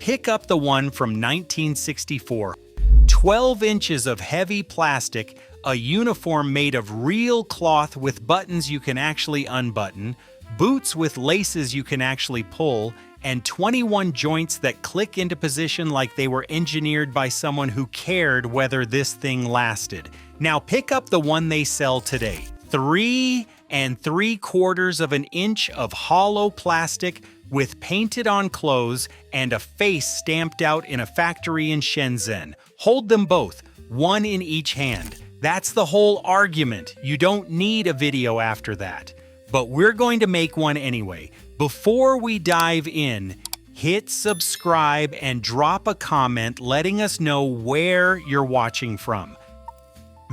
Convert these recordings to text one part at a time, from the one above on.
pick up the one from 1964. 12 inches of heavy plastic, a uniform made of real cloth with buttons you can actually unbutton, boots with laces you can actually pull, and 21 joints that click into position like they were engineered by someone who cared whether this thing lasted. Now pick up the one they sell today. 3 3/4 of an inch of hollow plastic with painted-on clothes and a face stamped out in a factory in Shenzhen. Hold them both, one in each hand. That's the whole argument. You don't need a video after that. But we're going to make one anyway. Before we dive in, hit subscribe and drop a comment letting us know where you're watching from.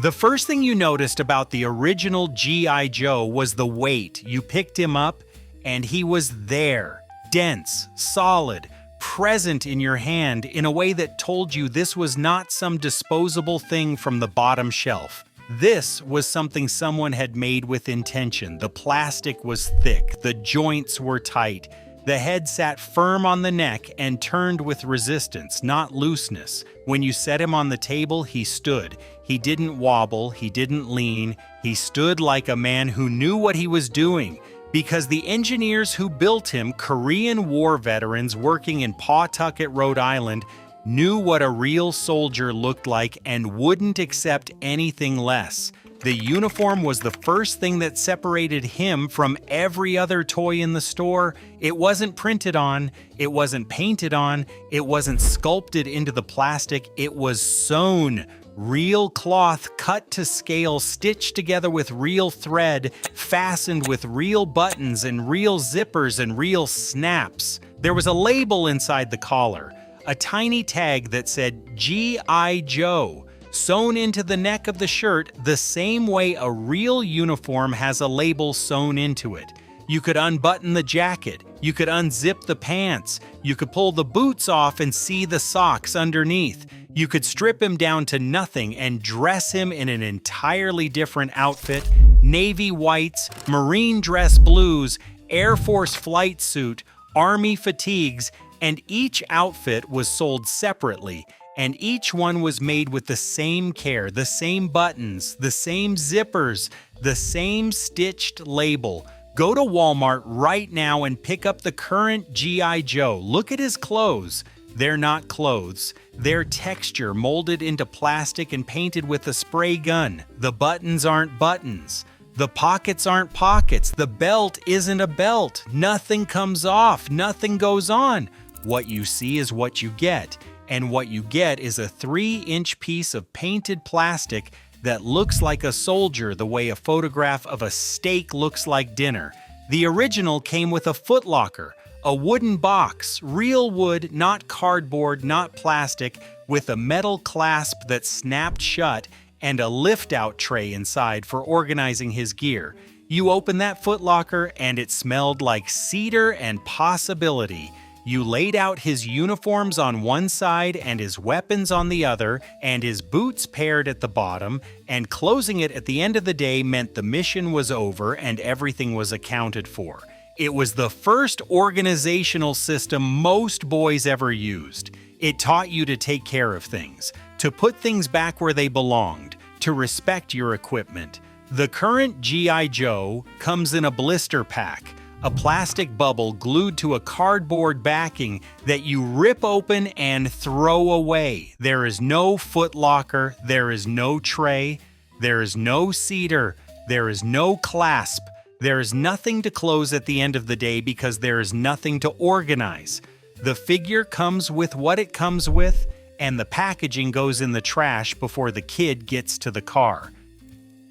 The first thing you noticed about the original G.I. Joe was the weight. You picked him up and he was there, dense, solid, present in your hand in a way that told you this was not some disposable thing from the bottom shelf. This was something someone had made with intention. The plastic was thick, the joints were tight, the head sat firm on the neck and turned with resistance, not looseness. When you set him on the table, he stood. He didn't wobble, he didn't lean, he stood like a man who knew what he was doing. Because the engineers who built him, Korean War veterans working in Pawtucket, Rhode Island, knew what a real soldier looked like and wouldn't accept anything less. The uniform was the first thing that separated him from every other toy in the store. It wasn't printed on, it wasn't painted on, it wasn't sculpted into the plastic, it was sewn. Real cloth cut to scale, stitched together with real thread, fastened with real buttons and real zippers and real snaps. There was a label inside the collar, a tiny tag that said G.I. Joe, sewn into the neck of the shirt the same way a real uniform has a label sewn into it. You could unbutton the jacket, you could unzip the pants, you could pull the boots off and see the socks underneath. You could strip him down to nothing and dress him in an entirely different outfit, navy whites, marine dress blues, Air Force flight suit, Army fatigues, and each outfit was sold separately, and each one was made with the same care, the same buttons, the same zippers, the same stitched label. Go to Walmart right now and pick up the current G.I. Joe. Look at his clothes. They're not clothes. They're texture molded into plastic and painted with a spray gun. The buttons aren't buttons. The pockets aren't pockets. The belt isn't a belt. Nothing comes off. Nothing goes on. What you see is what you get. And what you get is a 3-inch piece of painted plastic that looks like a soldier the way a photograph of a steak looks like dinner. The original came with a Footlocker, a wooden box, real wood, not cardboard, not plastic, with a metal clasp that snapped shut and a lift-out tray inside for organizing his gear. You open that Footlocker and it smelled like cedar and possibility. You laid out his uniforms on one side and his weapons on the other, and his boots paired at the bottom, and closing it at the end of the day meant the mission was over and everything was accounted for. It was the first organizational system most boys ever used. It taught you to take care of things, to put things back where they belonged, to respect your equipment. The current G.I. Joe comes in a blister pack, a plastic bubble glued to a cardboard backing that you rip open and throw away. There is no Footlocker, there is no tray, there is no cedar, there is no clasp, there is nothing to close at the end of the day because there is nothing to organize. The figure comes with what it comes with, and the packaging goes in the trash before the kid gets to the car.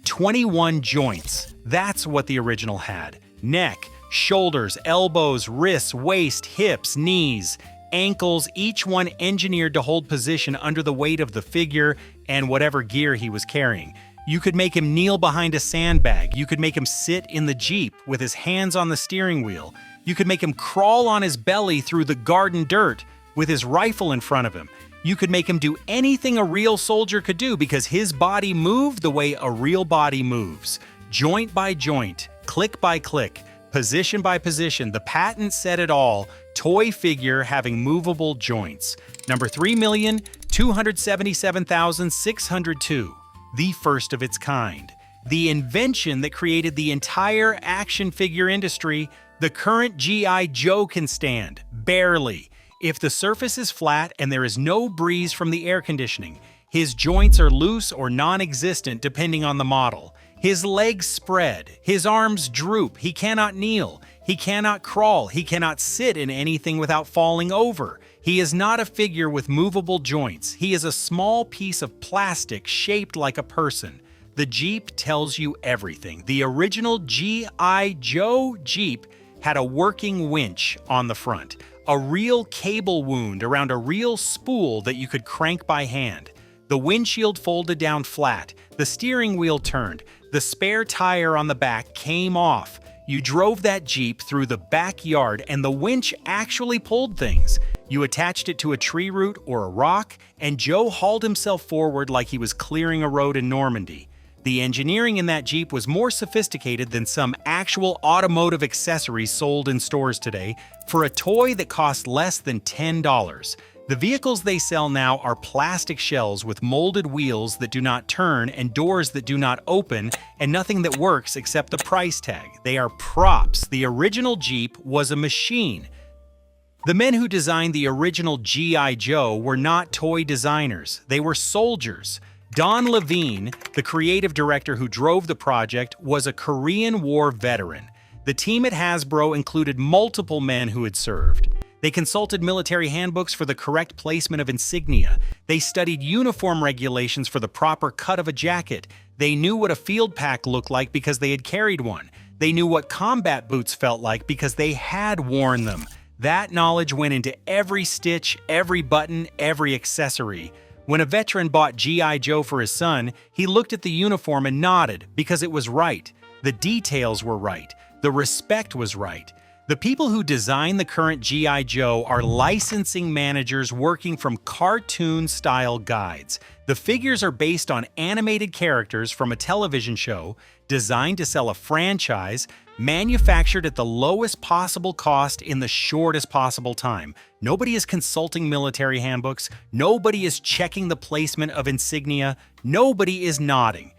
21 joints, that's what the original had. Neck, shoulders, elbows, wrists, waist, hips, knees, ankles, each one engineered to hold position under the weight of the figure and whatever gear he was carrying. You could make him kneel behind a sandbag. You could make him sit in the Jeep with his hands on the steering wheel. You could make him crawl on his belly through the garden dirt with his rifle in front of him. You could make him do anything a real soldier could do because his body moved the way a real body moves. Joint by joint, click by click, Position by position, the patent said it all, toy figure having movable joints. Number 3,277,602, the first of its kind. The invention that created the entire action figure industry, the current G.I. Joe can stand, barely. If the surface is flat and there is no breeze from the air conditioning, his joints are loose or non-existent depending on the model. His legs spread, his arms droop, he cannot kneel, he cannot crawl, he cannot sit in anything without falling over. He is not a figure with movable joints, he is a small piece of plastic shaped like a person. The Jeep tells you everything. The original G.I. Joe Jeep had a working winch on the front, a real cable wound around a real spool that you could crank by hand. The windshield folded down flat, the steering wheel turned, the spare tire on the back came off. You drove that Jeep through the backyard and the winch actually pulled things. You attached it to a tree root or a rock, and Joe hauled himself forward like he was clearing a road in Normandy. The engineering in that Jeep was more sophisticated than some actual automotive accessories sold in stores today for a toy that cost less than $10. The vehicles they sell now are plastic shells with molded wheels that do not turn and doors that do not open and nothing that works except the price tag. They are props. The original Jeep was a machine. The men who designed the original G.I. Joe were not toy designers. They were soldiers. Don Levine, the creative director who drove the project, was a Korean War veteran. The team at Hasbro included multiple men who had served. They consulted military handbooks for the correct placement of insignia. They studied uniform regulations for the proper cut of a jacket. They knew what a field pack looked like because they had carried one. They knew what combat boots felt like because they had worn them. That knowledge went into every stitch, every button, every accessory. When a veteran bought G.I. Joe for his son, he looked at the uniform and nodded because it was right. The details were right. The respect was right. The people who design the current G.I. Joe are licensing managers working from cartoon-style guides. The figures are based on animated characters from a television show, designed to sell a franchise, manufactured at the lowest possible cost in the shortest possible time. Nobody is consulting military handbooks. Nobody is checking the placement of insignia. Nobody is nodding.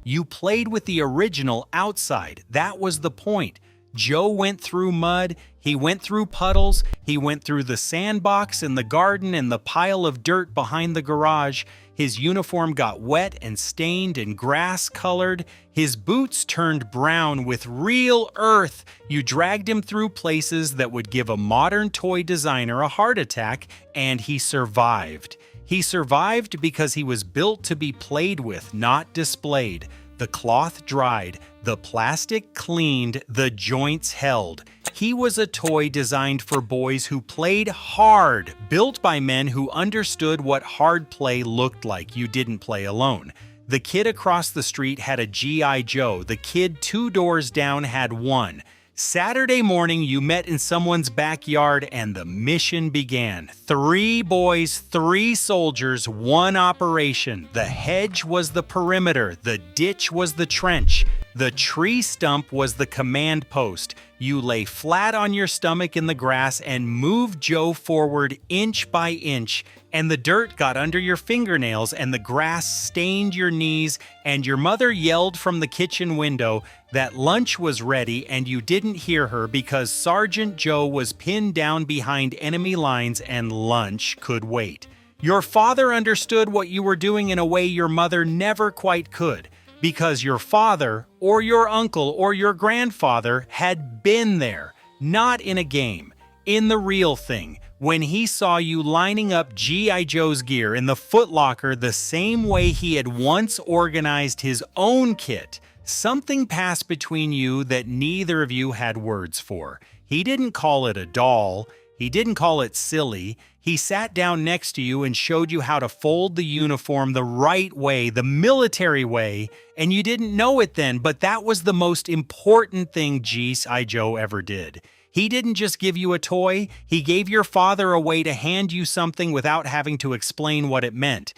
You played with the original outside. That was the point. Joe went through mud, he went through puddles, he went through the sandbox in the garden and the pile of dirt behind the garage. His uniform got wet and stained and grass-colored. His boots turned brown with real earth. You dragged him through places that would give a modern toy designer a heart attack, and he survived. He survived because he was built to be played with, not displayed. The cloth dried, the plastic cleaned, the joints held. He was a toy designed for boys who played hard, built by men who understood what hard play looked like. You didn't play alone. The kid across the street had a G.I. Joe. The kid 2 doors down had one. Saturday morning, you met in someone's backyard and the mission began. 3 boys, 3 soldiers, 1 operation. The hedge was the perimeter. The ditch was the trench. The tree stump was the command post. You lay flat on your stomach in the grass and moved Joe forward inch by inch, and the dirt got under your fingernails and the grass stained your knees, and your mother yelled from the kitchen window that lunch was ready, and you didn't hear her because Sergeant Joe was pinned down behind enemy lines and lunch could wait. Your father understood what you were doing in a way your mother never quite could, because your father or your uncle or your grandfather had been there, not in a game, in the real thing, when he saw you lining up G.I. Joe's gear in the Footlocker the same way he had once organized his own kit. Something passed between you that neither of you had words for. He didn't call it a doll. He didn't call it silly. He sat down next to you and showed you how to fold the uniform the right way, the military way, and you didn't know it then, but that was the most important thing G.I. Joe ever did. He didn't just give you a toy, he gave your father a way to hand you something without having to explain what it meant.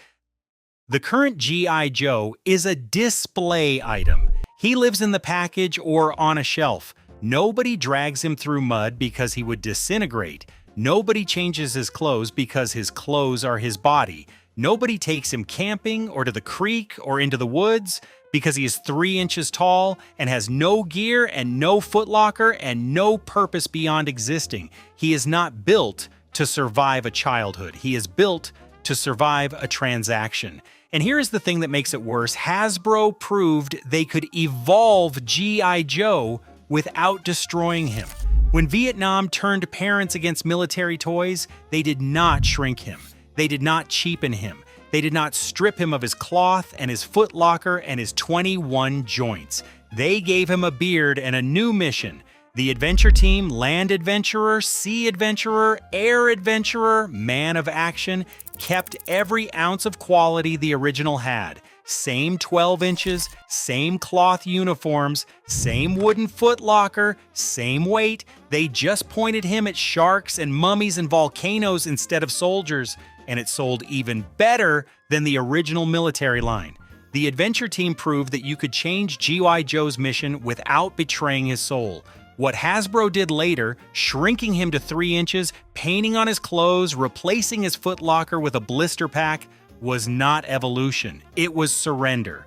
The current G.I. Joe is a display item. He lives in the package or on a shelf. Nobody drags him through mud because he would disintegrate. Nobody changes his clothes because his clothes are his body. Nobody takes him camping or to the creek or into the woods because he is 3 inches tall and has no gear and no footlocker and no purpose beyond existing. He is not built to survive a childhood. He is built to survive a transaction. And here's the thing that makes it worse. Hasbro proved they could evolve G.I. Joe without destroying him. When Vietnam turned parents against military toys, they did not shrink him. They did not cheapen him. They did not strip him of his cloth and his footlocker and his 21 joints. They gave him a beard and a new mission. The adventure team, land adventurer, sea adventurer, air adventurer, man of action, kept every ounce of quality the original had. Same 12 inches, same cloth uniforms, same wooden footlocker, same weight. They just pointed him at sharks and mummies and volcanoes instead of soldiers, and it sold even better than the original military line. The adventure team proved that you could change G.I. Joe's mission without betraying his soul. What Hasbro did later, shrinking him to 3 inches, painting on his clothes, replacing his footlocker with a blister pack, was not evolution. It was surrender.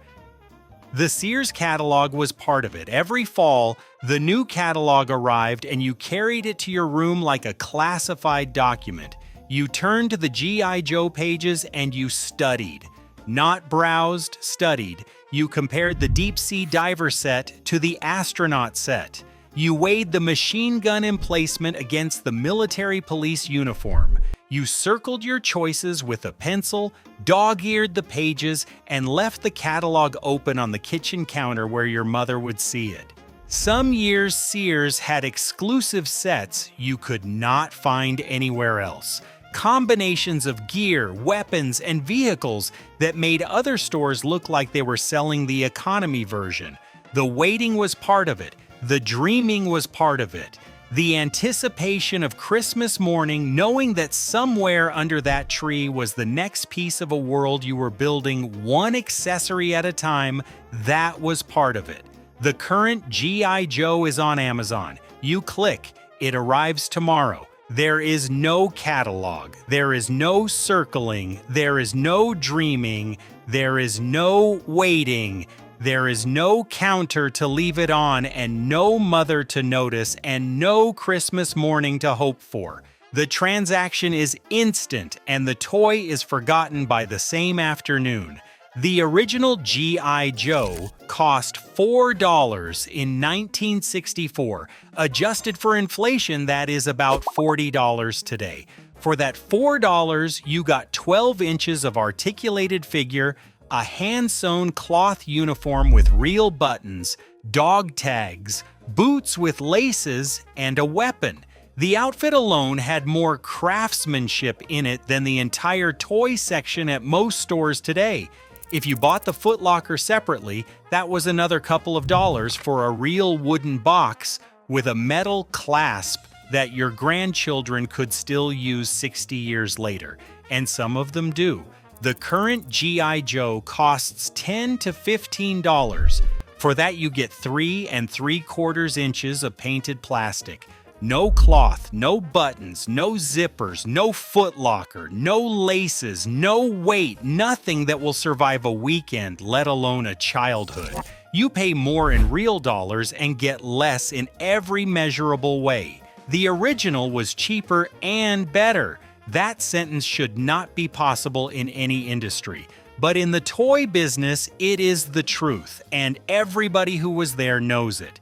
The Sears catalog was part of it. Every fall, the new catalog arrived and you carried it to your room like a classified document. You turned to the G.I. Joe pages and you studied. Not browsed, studied. You compared the deep sea diver set to the astronaut set. You weighed the machine gun emplacement against the military police uniform. You circled your choices with a pencil, dog-eared the pages, and left the catalog open on the kitchen counter where your mother would see it. Some years Sears had exclusive sets you could not find anywhere else. Combinations of gear, weapons, and vehicles that made other stores look like they were selling the economy version. The waiting was part of it. The dreaming was part of it. The anticipation of Christmas morning, knowing that somewhere under that tree was the next piece of a world you were building one accessory at a time, that was part of it. The current G.I. Joe is on Amazon. You click, it arrives tomorrow. There is no catalog. There is no circling. There is no dreaming. There is no waiting. There is no counter to leave it on and no mother to notice and no Christmas morning to hope for. The transaction is instant and the toy is forgotten by the same afternoon. The original G.I. Joe cost $4 in 1964. Adjusted for inflation, that is about $40 today. For that $4, you got 12 inches of articulated figure, a hand-sewn cloth uniform with real buttons, dog tags, boots with laces, and a weapon. The outfit alone had more craftsmanship in it than the entire toy section at most stores today. If you bought the Footlocker separately, that was another couple of dollars for a real wooden box with a metal clasp that your grandchildren could still use 60 years later, and some of them do. The current G.I. Joe costs $10 to $15. For that you get 3 3/4 inches of painted plastic. No cloth, no buttons, no zippers, no footlocker, no laces, no weight, nothing that will survive a weekend, let alone a childhood. You pay more in real dollars and get less in every measurable way. The original was cheaper and better. That sentence should not be possible in any industry. But in the toy business, it is the truth, and everybody who was there knows it.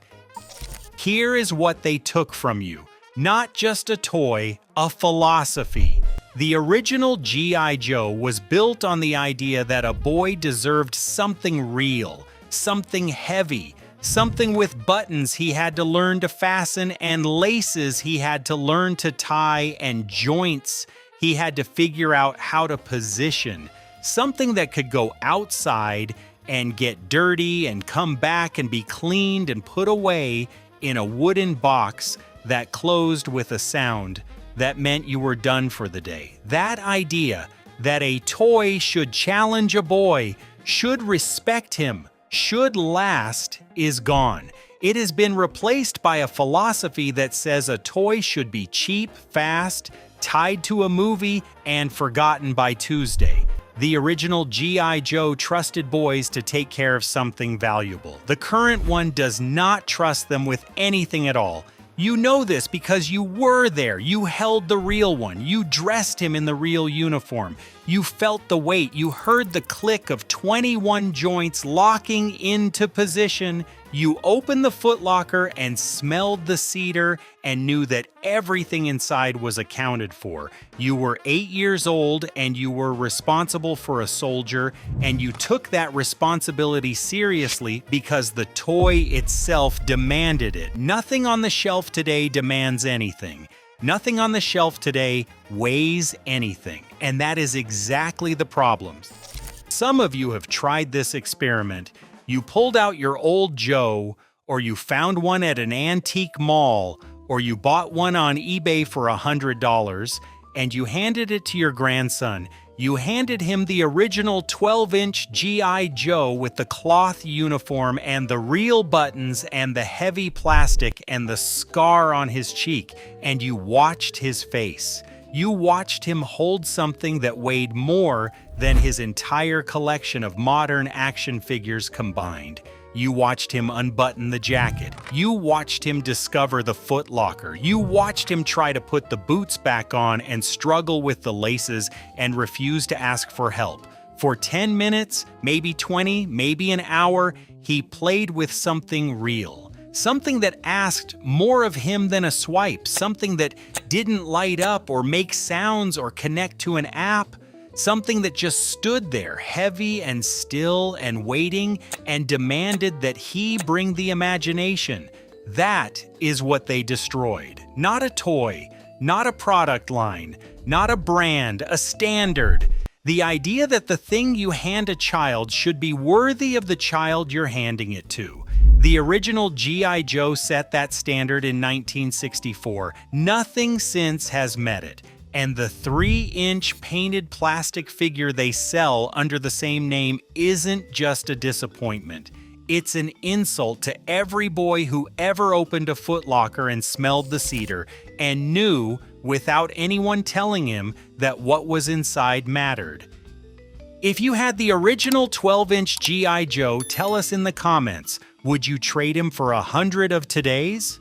Here is what they took from you. Not just a toy, a philosophy. The original G.I. Joe was built on the idea that a boy deserved something real, something heavy, something with buttons he had to learn to fasten and laces he had to learn to tie and joints he had to figure out how to position. Something that could go outside and get dirty and come back and be cleaned and put away in a wooden box that closed with a sound that meant you were done for the day. That idea that a toy should challenge a boy, should respect him, should last, is gone. It has been replaced by a philosophy that says a toy should be cheap, fast, tied to a movie, and forgotten by Tuesday. The original G.I. Joe trusted boys to take care of something valuable. The current one does not trust them with anything at all. You know this because you were there. You held the real one. You dressed him in the real uniform. You felt the weight. You heard the click of 21 joints locking into position. You opened the Footlocker and smelled the cedar and knew that everything inside was accounted for. You were 8 years old and you were responsible for a soldier, and you took that responsibility seriously because the toy itself demanded it. Nothing on the shelf today demands anything. Nothing on the shelf today weighs anything, and that is exactly the problem. Some of you have tried this experiment. You pulled out your old Joe, or you found one at an antique mall, or you bought one on eBay for $100, and you handed it to your grandson. You handed him the original 12-inch G.I. Joe with the cloth uniform and the real buttons and the heavy plastic and the scar on his cheek, and you watched his face. You watched him hold something that weighed more than his entire collection of modern action figures combined. You watched him unbutton the jacket. You watched him discover the Footlocker. You watched him try to put the boots back on and struggle with the laces and refuse to ask for help. For 10 minutes, maybe 20, maybe an hour, he played with something real. Something that asked more of him than a swipe. Something that didn't light up or make sounds or connect to an app. Something that just stood there, heavy and still and waiting, and demanded that he bring the imagination. That is what they destroyed. Not a toy, not a product line, not a brand, a standard. The idea that the thing you hand a child should be worthy of the child you're handing it to. The original G.I. Joe set that standard in 1964. Nothing since has met it. And the 3-inch painted plastic figure they sell under the same name isn't just a disappointment. It's an insult to every boy who ever opened a Footlocker and smelled the cedar and knew, without anyone telling him, that what was inside mattered. If you had the original 12-inch G.I. Joe, tell us in the comments, would you trade him for 100 of today's?